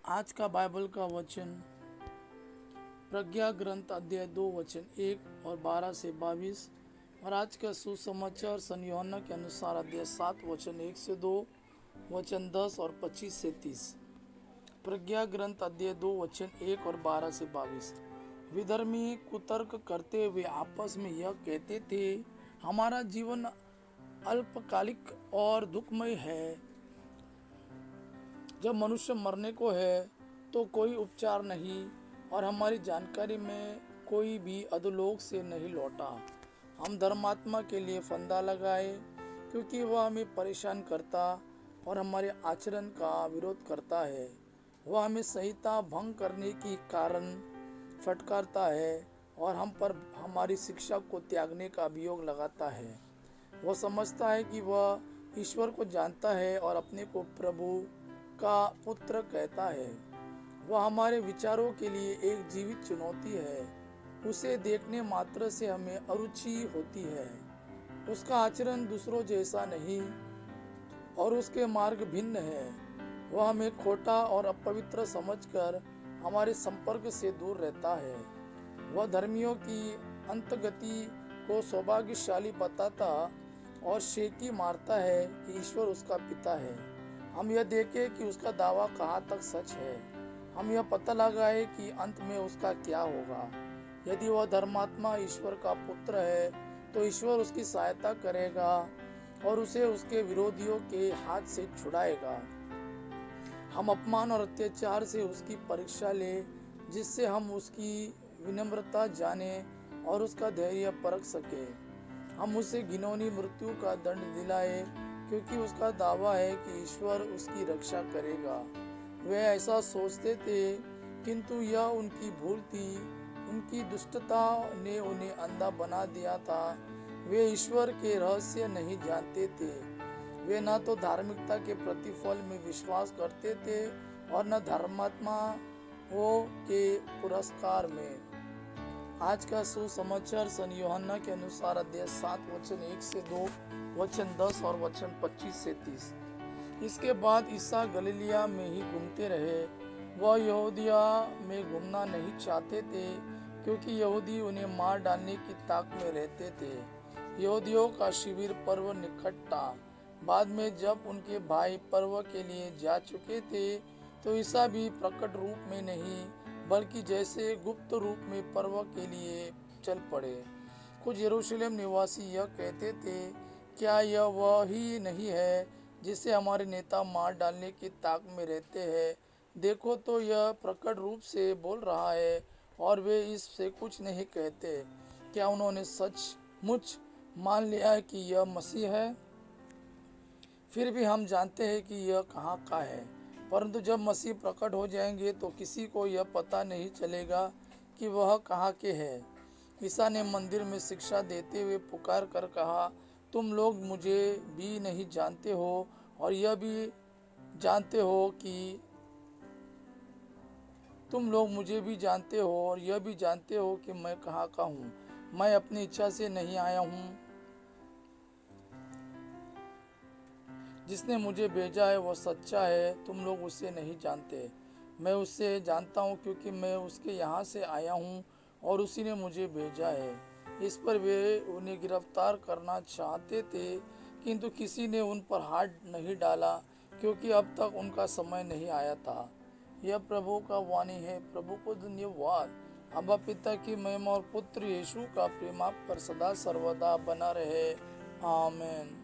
आज का बाइबल का वचन प्रज्ञा ग्रंथ अध्याय 2 वचन 1 और 12 से 22 और आज का सुसमाचार सन यूहन्ना के अनुसार अध्याय 7 वचन 1 से 2 वचन 10 और 25 से 30। प्रज्ञा ग्रंथ अध्याय 2 वचन 1 और 12 से 22। विधर्मी कुतर्क करते हुए आपस में यह कहते थे, हमारा जीवन अल्पकालिक और दुखमय है। जब मनुष्य मरने को है तो कोई उपचार नहीं और हमारी जानकारी में कोई भी अधोलोक से नहीं लौटा। हम धर्मात्मा के लिए फंदा लगाए क्योंकि वह हमें परेशान करता और हमारे आचरण का विरोध करता है। वह हमें संहिता भंग करने की कारण फटकारता है और हम पर हमारी शिक्षा को त्यागने का अभियोग लगाता है। वह समझता है कि वह ईश्वर को जानता है और अपने को प्रभु का पुत्र कहता है। वह हमारे विचारों के लिए एक जीवित चुनौती है। उसे देखने मात्र से हमें अरुचि होती है। उसका आचरण दूसरों जैसा नहीं और उसके मार्ग भिन्न है। वह हमें खोटा और अपवित्र समझकर हमारे संपर्क से दूर रहता है। वह धर्मियों की अंतगति को सौभाग्यशाली बताता और शेकी मारता है कि ईश्वर उसका पिता है। हम यह देखें कि उसका दावा कहाँ तक सच है। हम यह पता लगाए कि अंत में उसका क्या होगा। यदि वह धर्मात्मा ईश्वर का पुत्र है तो ईश्वर उसकी सहायता करेगा और उसे उसके विरोधियों के हाथ से छुड़ाएगा। हम अपमान और अत्याचार से उसकी परीक्षा ले, जिससे हम उसकी विनम्रता जाने और उसका धैर्य परख सके। हम उसे घिनौनी मृत्यु का दंड दिलाए क्योंकि उसका दावा है कि ईश्वर उसकी रक्षा करेगा। वे ऐसा सोचते थे, किंतु यह उनकी भूल थी। उनकी दुष्टता ने उन्हें अंधा बना दिया था। वे ईश्वर के रहस्य नहीं जानते थे। वे न तो धार्मिकता के प्रतिफल में विश्वास करते थे और न धर्मात्माओं के पुरस्कार में। आज का सुसमाचार सन यूहन्ना के अनुसार अध्याय 7 वचन 1 से 2 वचन 10 और वचन 25 से 30। इसके बाद ईसा गलीलिया में ही घूमते रहे। वह यहूदिया में घूमना नहीं चाहते थे क्योंकि यहूदी उन्हें मार डालने की ताक में रहते थे। यहूदियों का शिविर पर्व निकट था। बाद में जब उनके भाई पर्व के लिए जा चुके थे तो ईसा भी प्रकट रूप में नहीं बल्कि जैसे गुप्त रूप में पर्व के लिए चल पड़े। कुछ यरूशलेम निवासी यह कहते थे, क्या यह वह ही नहीं है जिसे हमारे नेता मार डालने की ताक में रहते हैं? देखो तो यह प्रकट रूप से बोल रहा है और वे इससे कुछ नहीं कहते। क्या उन्होंने सचमुच मान लिया है कि यह मसीह है? फिर भी हम जानते हैं कि यह कहाँ का है। परंतु जब मसीह प्रकट हो जाएंगे तो किसी को यह पता नहीं चलेगा कि वह कहाँ के हैं। ईसा ने मंदिर में शिक्षा देते हुए पुकार कर कहा, तुम लोग मुझे भी नहीं जानते हो और यह भी जानते हो कि तुम लोग मुझे भी जानते हो और यह भी जानते हो कि मैं कहाँ का हूँ। मैं अपनी इच्छा से नहीं आया हूँ। जिसने मुझे भेजा है वह सच्चा है। तुम लोग उसे नहीं जानते, मैं उससे जानता हूँ क्योंकि मैं उसके यहाँ से आया हूँ और उसी ने मुझे भेजा है। इस पर वे उन्हें गिरफ्तार करना चाहते थे, किंतु किसी ने उन पर हाथ नहीं डाला क्योंकि अब तक उनका समय नहीं आया था। यह प्रभु का वाणी है। प्रभु को धन्यवाद। अब्बा पिता की महिमा और पुत्र यीशु का प्रेम आप पर सदा सर्वदा बना रहे। आमीन।